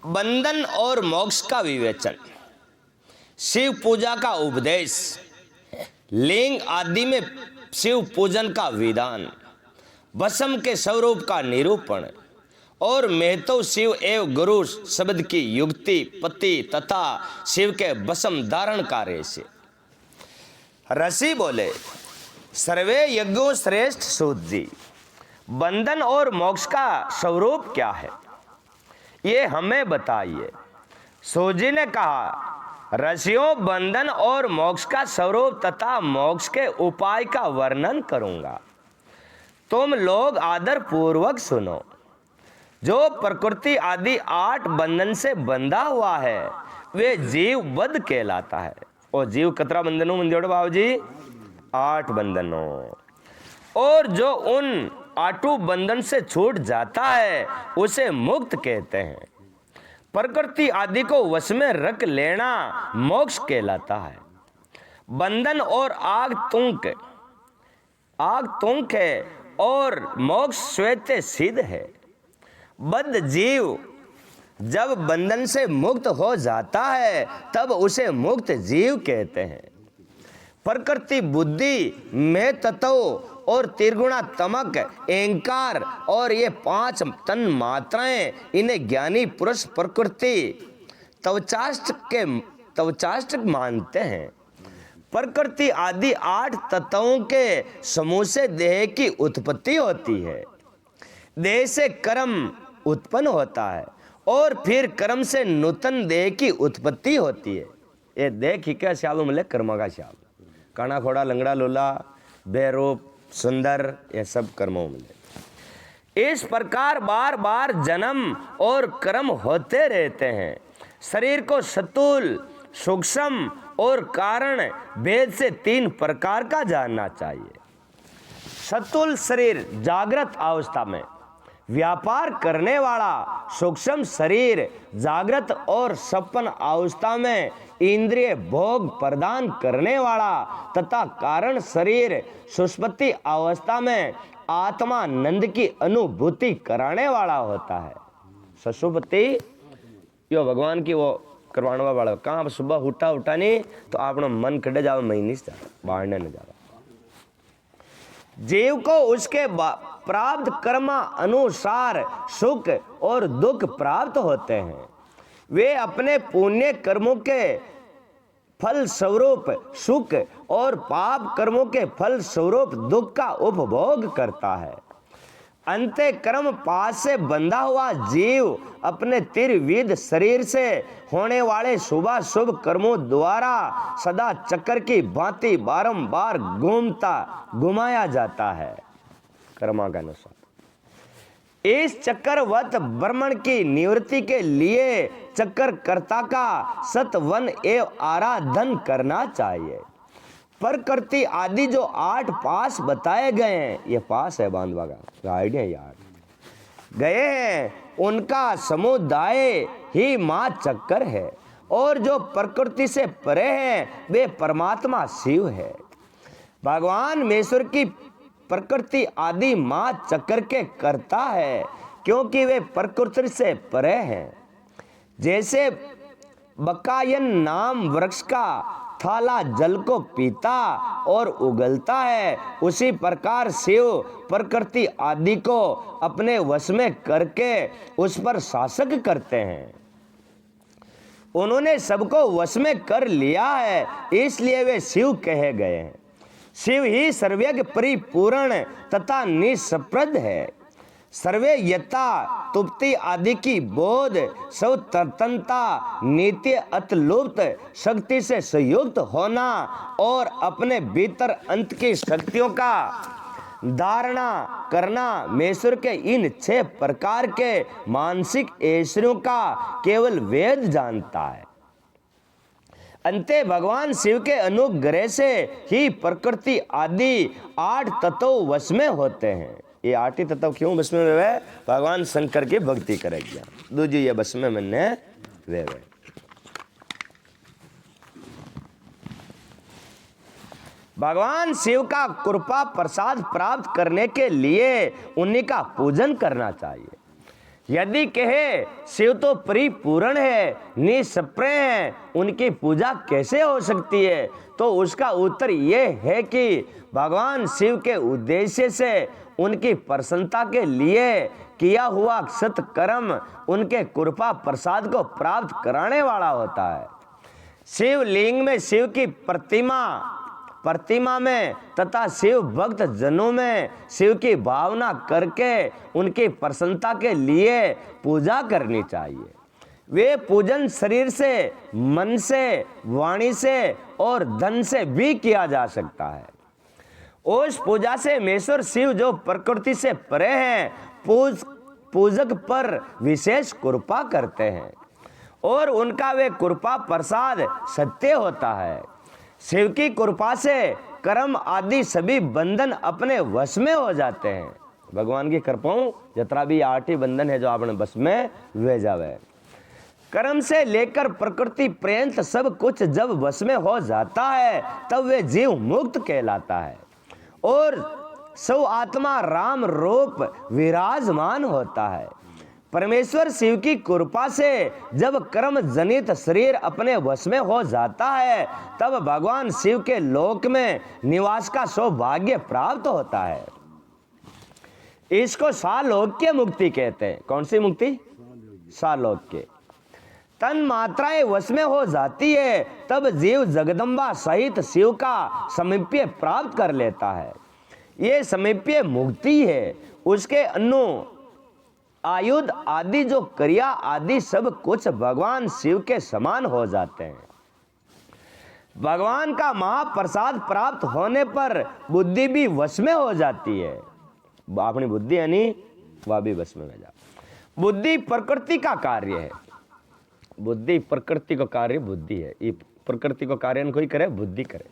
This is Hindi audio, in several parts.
बंधन और मोक्ष का विवेचन, शिव पूजा का उपदेश, लिंग आदि में शिव पूजन का विधान, भस्म के स्वरूप का निरूपण और महतो शिव एवं गुरु शब्द की युक्ति पति तथा शिव के भस्म धारण कार्य से। ऋषि बोले, सर्वे यज्ञों श्रेष्ठ सूत जी, बंधन और मोक्ष का स्वरूप क्या है, ये हमें बताइए। सूत जी ने कहा, ऋषियों, बंधन और मोक्ष का स्वरूप तथा मोक्ष के उपाय का वर्णन करूंगा, तुम लोग आदर पूर्वक सुनो। जो प्रकृति आदि 8 बंधन से बंधा हुआ है वे जीव बद्ध कहलाता है। और जीव कतरा बंधनों मंजोड़ बाबू जी? 8 बंधनों। और जो उन 8 बंधन से छूट जाता है उसे मुक्त कहते हैं। प्रकृति आदि को वश में रख लेना मोक्ष कहलाता है। बंधन और आग तुंक है और मोक्ष श्वेत सिद्ध है। बद्ध जीव जब बंधन से मुक्त हो जाता है तब उसे मुक्त जीव कहते हैं। प्रकृति बुद्धि में तत्व और त्रिगुणा तमक अहंकार और ये 5 तन मात्राएं, इन्हें ज्ञानी पुरुष प्रकृति तवचाष्ट मानते हैं। प्रकृति आदि 8 तत्वों के समूह से देह की उत्पत्ति होती है। देह से कर्म उत्पन्न होता है और फिर कर्म से नूतन देह की उत्पत्ति होती है। ये देह ही क्या श्याल मिले, कर्म का श्याल, काना खोड़ा लंगड़ा लोला बेरूप सुंदर, ये सब कर्मों मिले। इस प्रकार बार बार जन्म और कर्म होते रहते हैं। शरीर को स्थूल, सूक्ष्म और कारण भेद से 3 प्रकार का जानना चाहिए। स्थूल शरीर जागृत अवस्था में व्यापार करने वाला, सूक्ष्म शरीर जागृत और सपन अवस्था में इंद्रिय भोग प्रदान करने वाला तथा कारण शरीर सुषुप्ति अवस्था में आत्मानंद की अनुभूति कराने वाला होता है। सुषुप्ति यो भगवान की वो करवाने वाला, कहाँ सुबह उठा नहीं तो आपनो मन कटे जाओ, महीने से बाहर न जाओ। जीव को उसके प्राप्त कर्म अनुसार सुख और दुख प्राप्त होते हैं। वे अपने पुण्य कर्मों के फल स्वरूप सुख और पाप कर्मों के फल स्वरूप दुख का उपभोग करता है। अंतःकर्म पास से बंधा हुआ जीव अपने त्रिविध शरीर से होने वाले शुभ कर्मों द्वारा सदा चक्कर की भांति बारंबार घुमाया जाता है कर्मा के अनुसार। इस चक्करवत भ्रमण की निवृत्ति के लिए चक्करकर्ता का सतवन एवं आराधन करना चाहिए। प्रकृति आदि जो 8 पास बताए गए हैं, ये पास है बांधवा का आइडिया यार गए हैं, उनका समुदाय ही मां चक्कर है। और जो प्रकृति से परे हैं वे परमात्मा शिव है। भगवान महेश्वर की प्रकृति आदि मां चक्कर के करता है क्योंकि वे प्रकृति से परे हैं। जैसे बकायन नाम वृक्ष का थाला जल को पीता और उगलता है, उसी प्रकार शिव प्रकृति आदि को अपने वश में करके उस पर शासक करते हैं। उन्होंने सबको वश में कर लिया है, इसलिए वे शिव कहे गए हैं। शिव ही सर्वज्ञ परिपूर्ण तथा निष्प्रद है। सर्वे यथा तुप्ति आदि की बोध स्वतंत्रता नित्य अतलुप्त शक्ति से संयुक्त होना और अपने भीतर अंत की शक्तियों का धारणा करना महेश्वर के इन 6 प्रकार के मानसिक ऐश्वर्यों का केवल वेद जानता है। अंते भगवान शिव के अनुग्रह से ही प्रकृति आदि 8 तत्व वश में होते हैं। ये 8 ही तत्व क्यों वश में वे? भगवान शंकर की भक्ति करेगी। दूजी ये वश में मैंने वे भगवान शिव का कृपा प्रसाद प्राप्त करने के लिए उन्हीं का पूजन करना चाहिए। यदि कहे शिव तो परिपूर्ण है, निष्प्रय हैं, उनकी पूजा कैसे हो सकती है, तो उसका उत्तर ये है कि भगवान शिव के उद्देश्य से उनकी प्रसन्नता के लिए किया हुआ सत्कर्म उनके कृपा प्रसाद को प्राप्त कराने वाला होता है। शिवलिंग में शिव की प्रतिमा में तथा शिव भक्त जनों में शिव की भावना करके उनकी प्रसन्नता के लिए पूजा करनी चाहिए। वे पूजन शरीर से, मन से, वाणी से और धन से भी किया जा सकता है। उस पूजा से महेश्वर शिव जो प्रकृति से परे हैं, पूजक पर विशेष कृपा करते हैं और उनका वे कृपा प्रसाद सत्य होता है। शिव की कृपा से कर्म आदि सभी बंधन अपने वश में हो जाते हैं। भगवान की कृपाओं जितना भी 8 बंधन है जो आपने बस में वे जावे। कर्म से लेकर प्रकृति पर्यंत सब कुछ जब वश में हो जाता है तब वे जीव मुक्त कहलाता है और सौ आत्मा राम रूप विराजमान होता है। परमेश्वर शिव की कृपा से जब कर्म जनित शरीर अपने वश में हो जाता है तब भगवान शिव के लोक में निवास का सौभाग्य प्राप्त होता है। इसको सालोक्य मुक्ति कहते हैं। कौन सी मुक्ति? सालोक्य। तन मात्राएं वश में हो जाती है तब जीव जगदम्बा सहित शिव का समीप्य प्राप्त कर लेता है। ये समीप्य मुक्ति है। उसके अनु आयुध आदि जो क्रिया आदि सब कुछ भगवान शिव के समान हो जाते हैं। भगवान का महाप्रसाद प्राप्त होने पर बुद्धि भी वश में हो जाती है। अपनी बुद्धि यानी वह भी वश में हो जाती। बुद्धि प्रकृति का कार्य है। बुद्धि प्रकृति का कार्य बुद्धि है। ये प्रकृति को कार्य कोई करे, बुद्धि करे।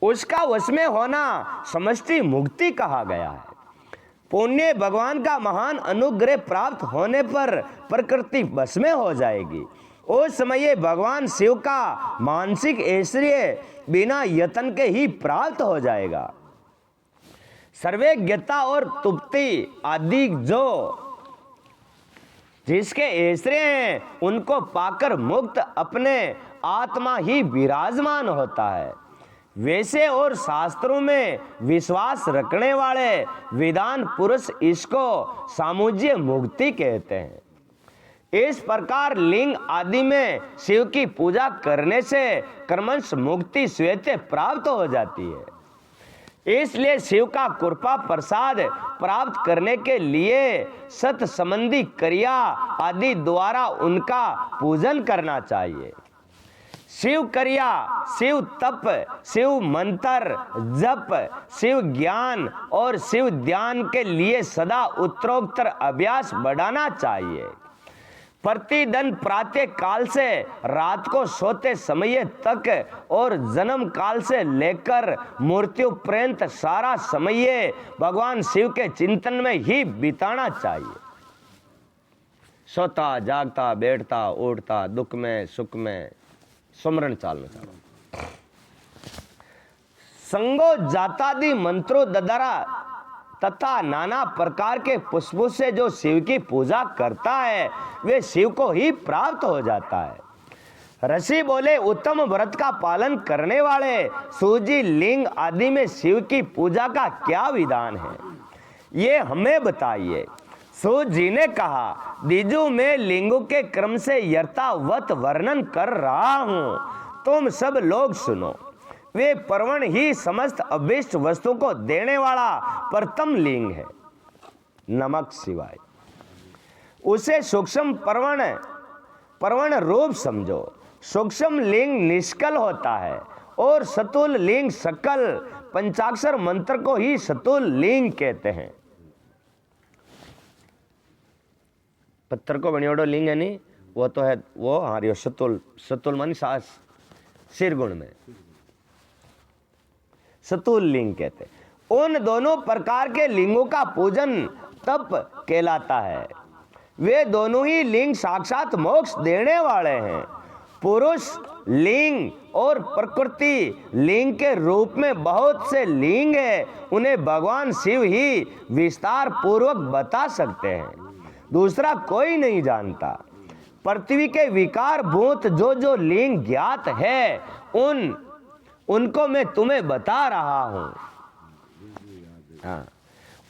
उसका वश में होना समष्टि मुक्ति कहा गया है। पुण्य भगवान का महान अनुग्रह प्राप्त होने पर प्रकृति वश में हो जाएगी। उस समय भगवान शिव का मानसिक ऐश्वर्य बिना यत्न के ही प्राप्त हो जाएगा। सर्वज्ञता और तुप्ति आदि जो जिसके ऐश्वर्य हैं उनको पाकर मुक्त अपने आत्मा ही विराजमान होता है। वैसे और शास्त्रों में विश्वास रखने वाले विद्वान पुरुष इसको सामुज्य मुक्ति कहते हैं। इस प्रकार लिंग आदि में शिव की पूजा करने से कर्मश मुक्ति स्वतः प्राप्त हो जाती है। इसलिए शिव का कृपा प्रसाद प्राप्त करने के लिए सत संबंधी क्रिया आदि द्वारा उनका पूजन करना चाहिए। शिव क्रिया, शिव तप, शिव मंत्र जप, शिव ज्ञान और शिव ध्यान के लिए सदा उत्तरोत्तर अभ्यास बढ़ाना चाहिए। प्रतिदिन प्रातः काल से रात को सोते समय तक और जन्म काल से लेकर मृत्यु पर्यंत सारा समय भगवान शिव के चिंतन में ही बिताना चाहिए। सोता जागता बैठता उठता दुख में सुख में सुमरण चालना चालो। संगो जातादि मंत्रों द्वारा तथा नाना प्रकार के पुष्पों से जो शिव की पूजा करता है वे शिव को ही प्राप्त हो जाता है। ऋषि बोले, उत्तम व्रत का पालन करने वाले सूजी लिंग आदि में शिव की पूजा का क्या विधान है, ये हमें बताइए। सूत जी ने कहा, दीजू मैं लिंगों के क्रम से यथावत वर्णन कर रहा हूं, तुम सब लोग सुनो। वे पर्वण ही समस्त अभिष्ट वस्तु को देने वाला प्रथम लिंग है, नमक शिवाय। उसे सूक्ष्म पर्वण रूप समझो। सूक्ष्म लिंग निष्कल होता है और सतुल लिंग सकल। पंचाक्षर मंत्र को ही सतुल लिंग कहते हैं। पत्थर को बनियोड़ो लिंग है नहीं, वो तो है वो हारियो सतुल मानी सास सिर गुण में सतुल लिंग कहते। उन दोनों प्रकार के लिंगों का पूजन तप कहलाता है। वे दोनों ही लिंग साक्षात मोक्ष देने वाले हैं। पुरुष लिंग और प्रकृति लिंग के रूप में बहुत से लिंग है, उन्हें भगवान शिव ही विस्तार पूर्वक बता सकते हैं। दूसरा कोई नहीं जानता। पृथ्वी के विकार भूत जो जो लिंग ज्ञात है उनको मैं तुम्हें बता रहा हूं। हाँ,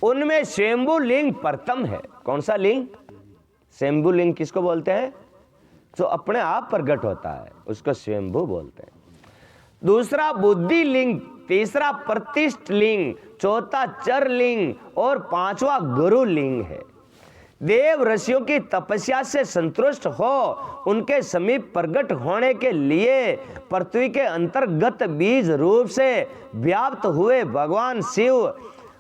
उनमें स्वयंभू लिंग प्रथम है। कौन सा लिंग? स्वयंभू लिंग किसको बोलते हैं? जो अपने आप प्रकट होता है उसको स्वयंभू बोलते हैं। दूसरा बुद्धि लिंग, तीसरा प्रतिष्ठ लिंग, चौथा चर लिंग और पांचवा गुरु लिंग है। देव ऋषियों की तपस्या से संतुष्ट हो उनके समीप प्रकट होने के लिए पृथ्वी के अंतर्गत बीज रूप से व्याप्त हुए भगवान शिव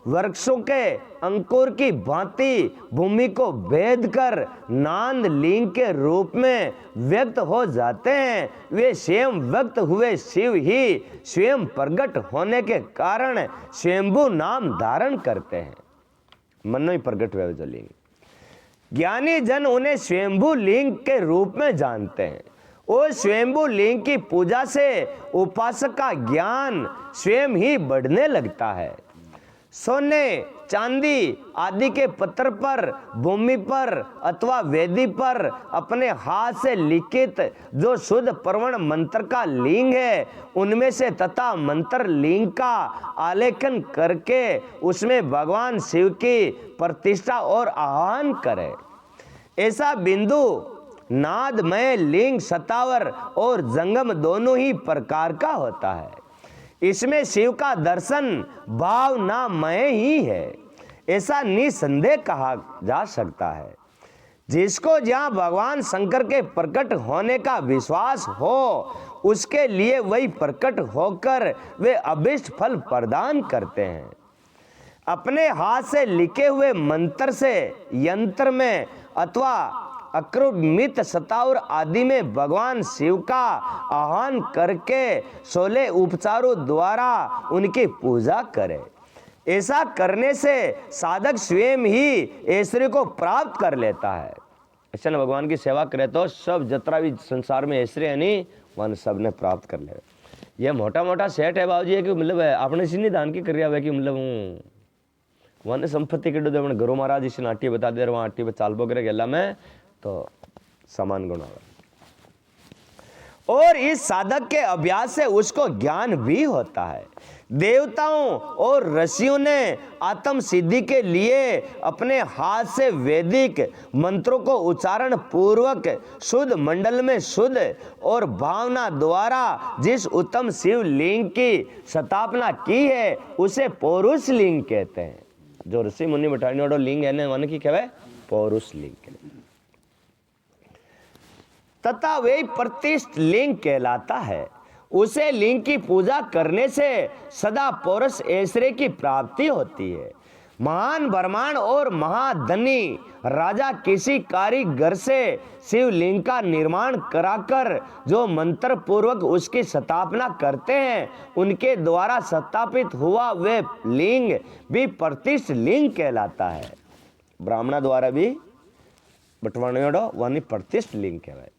वृक्षों के अंकुर की भांति भूमि को भेद कर नाद लिंग के रूप में व्यक्त हो जाते हैं। वे स्वयं व्यक्त हुए शिव ही स्वयं प्रकट होने के कारण स्वयंभू नाम धारण करते हैं। मनो ही प्रकट हुए जो लिंग, ज्ञानी जन उन्हें स्वयंभू लिंग के रूप में जानते हैं। और स्वयंभू लिंग की पूजा से उपासक का ज्ञान स्वयं ही बढ़ने लगता है। सोने चांदी आदि के पत्थर पर, भूमि पर अथवा वेदी पर अपने हाथ से लिखित जो शुद्ध प्रवण मंत्र का लिंग है उनमें से तथा मंत्र लिंग का आलेखन करके उसमें भगवान शिव की प्रतिष्ठा और आह्वान करे। ऐसा बिंदु नादमय लिंग सतावर और जंगम दोनों ही प्रकार का होता है। इसमें शिव का दर्शन भावनामय ही है, ऐसा निसंदेह कहा जा सकता है। जिसको जहाँ भगवान शंकर के प्रकट होने का विश्वास हो उसके लिए वही प्रकट होकर वे अभिष्ट फल प्रदान करते हैं। अपने हाथ से लिखे हुए मंत्र से यंत्र में अथवा अक्रुमित सतावर आदि में भगवान शिव का आह्वान करके 16 उपचारों द्वारा उनकी पूजा करे। ऐसा करने से साधक स्वयं ही ऐश्वर्य को प्राप्त कर लेता है। ऐसा न भगवान की सेवा करे तो सब जतरा भी संसार में ऐश्वर्य है नहीं वन सब ने प्राप्त कर ले। यह मोटा मोटा सेठ है बाबूजी है कि मतलब आपने सी नहीं दान की कर रहा है कि मतलब हूँ वन संपत्ति के डो गुरु महाराज इस नाट्य बता दे वहाँ आट्टी चाल बोकर गेला में तो समान गुण होगा। और इस साधक के अभ्यास से उसको ज्ञान भी होता है। देवताओं और ऋषियों ने आत्म सिद्धि के लिए अपने हाथ से वैदिक मंत्रों को उच्चारण पूर्वक शुद्ध मंडल में शुद्ध और भावना द्वारा जिस उत्तम शिव लिंग की स्थापना की है उसे पौरुष लिंग कहते हैं। जो ऋषि मुनि बैठाने लिंग है ना वन की कहवे पौरुष लिंग तथा वे प्रतिष्ठ लिंग कहलाता है। उसे लिंग की पूजा करने से सदा पौरुष ऐश्वर्य की प्राप्ति होती है। महान ब्रह्मांड और महाधनी राजा किसी कारीगर से शिवलिंग का निर्माण कराकर जो मंत्र पूर्वक उसकी स्थापना करते हैं उनके द्वारा स्थापित हुआ वे लिंग भी प्रतिष्ठ लिंग कहलाता है। ब्राह्मण द्वारा भी बटवाणियों वानी प्रतिष्ठ लिंग कहवाए।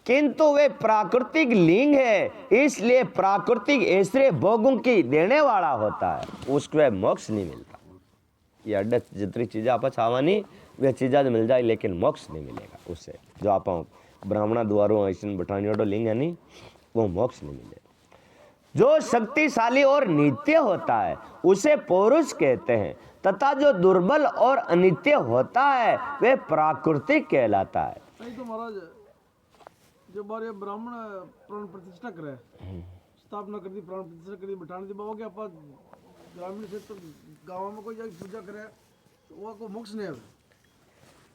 किंतु वे प्राकृतिक लिंग है, इसलिए प्राकृतिक ऐश्वर्य भोगों की देने वाला होता है, उसको मोक्ष नहीं मिलता। ये अड्डा जितनी चीज़ें आप छावानी वे चीज़ें मिल जाए लेकिन मोक्ष नहीं मिलेगा उससे। जो आप ब्राह्मण द्वारों ऐसे बठानियों लिंग है नहीं वो मोक्ष नहीं मिलेगा। जो शक्तिशाली और नित्य होता है उसे पौरुष कहते हैं तथा जो दुर्बल और अनित्य होता है वे प्राकृतिक कहलाता है। तो महाराज जो बारे ब्राह्मण प्राण प्रतिष्ठा करे स्थापना कर दी प्राण प्रतिष्ठा कर दी बैठाने दी बाबा के आप ग्रामीण क्षेत्र गांव में कोई जाके पूजा करे तो वो को मोक्ष नहीं है।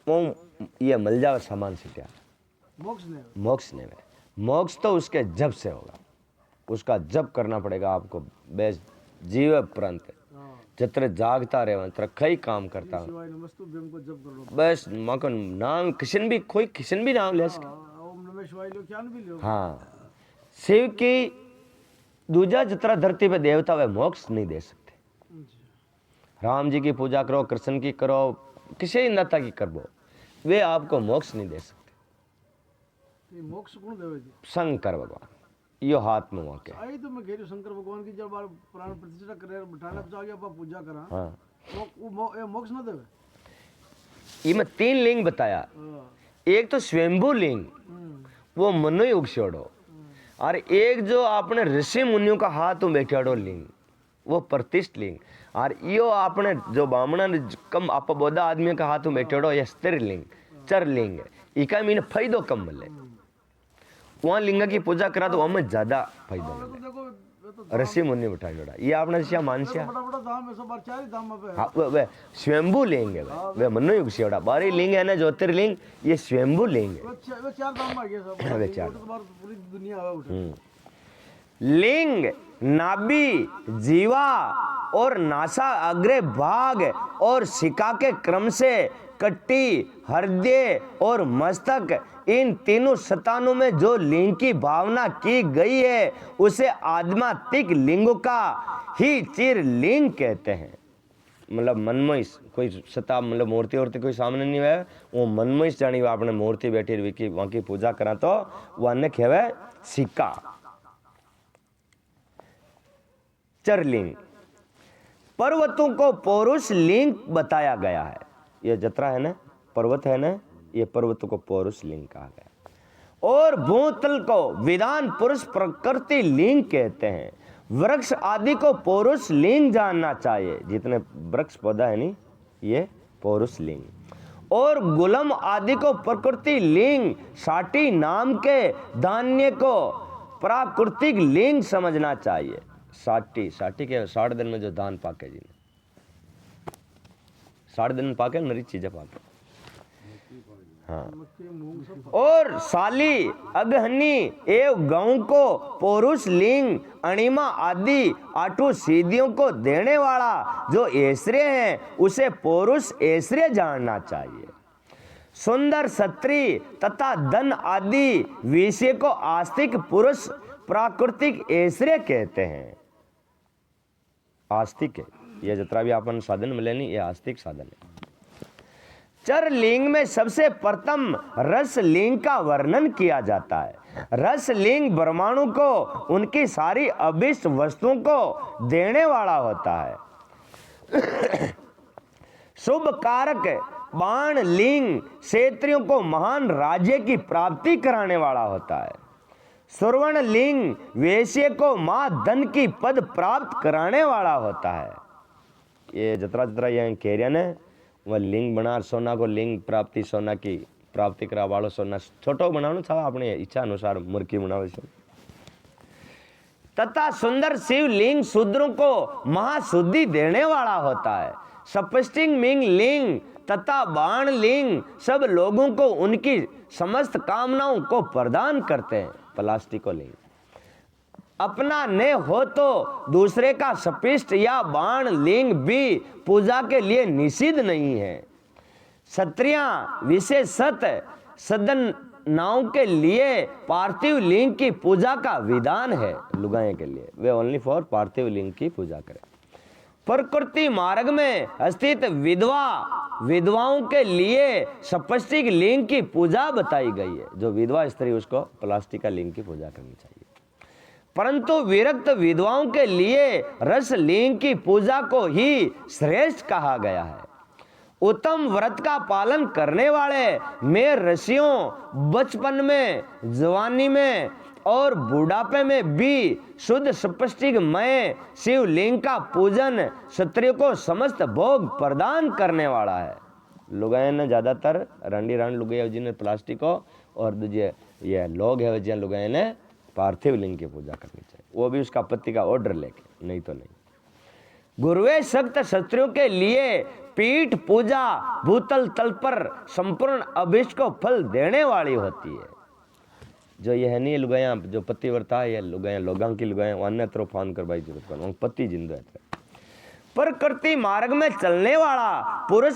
वो ये मिल जावे सामान से क्या मोक्ष नहीं है। मोक्ष नहीं है। मोक्ष तो उसके जब से होगा, उसका जब करना पड़ेगा आपको। बेस जीव प्रांत जितने जागता रहे उतने कई काम करता हूँ बस मको नाम किशन भी कोई किशन भी नाम ले सके। हाँ शिव की दूजा जितना धरती पे देवता वे मोक्ष नहीं दे सकते। राम जी की पूजा करो, कृष्ण की करो, किसी नेता की करो, वे आपको मोक्ष नहीं दे सकते। मोक्ष कौन देवे? शंकर भगवान यो हाथ में वाके आई तो मैं कह रही शंकर भगवान की जब प्राण प्रतिष्ठा करे बैठाने जाके आप पूजा करा हाँ वो मोक्ष ना देवे। ये में 3 लिंग बताया। हाँ, एक तो स्वयंभू लिंग, वो मनो युग छोड़ो, और एक जो आपने ऋषि मुनियों का हाथ में बैठाड़ो लिंग, वो प्रतिष्ठ लिंग, और यो आपने जो बामणा ने कम आप बोधा आदमी का हाथ में बैठाड़ो ये स्थिर लिंग, चर लिंग। इका मीन फायदो कम मिले, वहाँ लिंग की पूजा करा तो हमें ज्यादा फायदा तो मिले। देखो ये तो ऋषि मुनि बैठा जोड़ा, ये आपने क्या मानसिया। बड़ा बड़ा दाम है, सब बार 4 ही दाम पे है। हाँ वे स्वयंभू लिंग है, वे मनो युग से जोड़ा। बारी लिंग है ना ज्योतिर्लिंग, ये स्वयंभू लिंग है। वो 4 दाम आ गया सब। वे 4 वो तो बार पूरी दुनिया है उसे। लिंग नाभि, जीवा और नासा अग्रे भाग और शिका के क्रम से कट्टी, हृदय और मस्तक, इन तीनों स्थानों में जो लिंग की भावना की गई है उसे आध्यात्मिक लिंगों का ही चिर लिंग कहते हैं। मतलब मनमय कोई सता मतलब मूर्ति और कोई सामने नहीं है, वो मनमय जानी आपने मूर्ति बैठी रही वहां की पूजा करा तो वो अन्य कहवे सिक्का। चरलिंग, पर्वतों को पौरुष लिंग बताया गया है। ये जतरा है ना, पर्वत है ना, ये पर्वतों को पौरुष लिंग कहा गया। और भूतल को विधान पुरुष प्रकृति लिंग कहते हैं। वृक्ष आदि को पौरुष लिंग जानना चाहिए, जितने वृक्ष पौधा है नहीं ये पौरुष लिंग। और गुलम आदि को प्रकृति लिंग, साठी नाम के धान्य को प्राकृतिक लिंग समझना चाहिए। साठी के 60 दिन में जो धान पाके जी, 60 दिन में पाके नरी चीजें पाके। हाँ, और साली, अगहनी एवं गांव को पौरुष लिंग, अणिमा आदि आठों सीधियों को देने वाला जो ऐश्वर्य है उसे पौरुष ऐश्वर्य जानना चाहिए। सुंदर स्त्री तथा धन आदि विषय को आस्तिक पुरुष प्राकृतिक ऐश्वर्य कहते हैं। आस्तिक है ये जितना भी अपन साधन मिले नहीं, ये आस्तिक साधन है। चर लिंग में सबसे प्रथम रस लिंग का वर्णन किया जाता है। रस लिंग परमाणु को उनकी सारी अभिष्ट वस्तुओं को देने वाला होता है। शुभ कारक बाण लिंग क्षेत्रियों को महान राज्य की प्राप्ति कराने वाला होता है। सुवर्ण लिंग वैश्य को मां धन की पद प्राप्त कराने वाला होता है। ये जतरा जतरा ये केरिया ने वह लिंग बना सोना को लिंग प्राप्ति, सोना की प्राप्ति करा वालो सोना छोटो बनानो था अपने इच्छा अनुसार मुर्की बनावे छे। तथा सुंदर शिव लिंग शूद्रों को महाशुद्धि देने वाला होता है। सपस्टिंग मिंग लिंग तथा बाण लिंग सब लोगों को उनकी समस्त कामनाओं को प्रदान करते हैं। प्लास्टिको लिंग अपना ने हो तो दूसरे का सपिष्ट या बाण लिंग भी पूजा के लिए निषिद्ध नहीं है। क्षत्रियां विशेषत सदन नाव के लिए पार्थिव लिंग की पूजा का विधान है। लुगाएं के लिए वे ओनली फॉर पार्थिव लिंग की पूजा करें। प्रकृति मार्ग में स्थित विधवाओं के लिए सपस्टिक लिंग की पूजा बताई गई है। जो विधवा स्त्री उसको प्लास्टिक का लिंग की पूजा करनी चाहिए। परंतु विरक्त विधवाओं के लिए रस लिंग की पूजा को ही श्रेष्ठ कहा गया है। उत्तम व्रत का पालन करने वाले में ऋषियों बचपन में, जवानी में और बुढ़ापे में भी शुद्ध सपस्टिक मय शिवलिंग का पूजन क्षत्रियों को समस्त भोग प्रदान करने वाला है। लुगाए ने ज्यादातर रंडी रांड लुगाई जिन्हें प्लास्टिक को, और दूसरे ये लोग है जिन लुगाए ने पार्थिव लिंग की पूजा करनी चाहिए, वो भी उसका पति का ऑर्डर लेके, नहीं तो नहीं। गुरुवे सक्त क्षत्रियों के लिए पीठ पूजा भूतल तल पर संपूर्ण अभिष्ट को फल देने वाली होती है। जो यह नहीं लुगाया जो पति वर्ता है, लुगाया लोगां की लुगाया अन्य तरफ फान करवाई जरूरत कर पति जिंदा है। प्रकृति मार्ग में चलने वाला पुरुष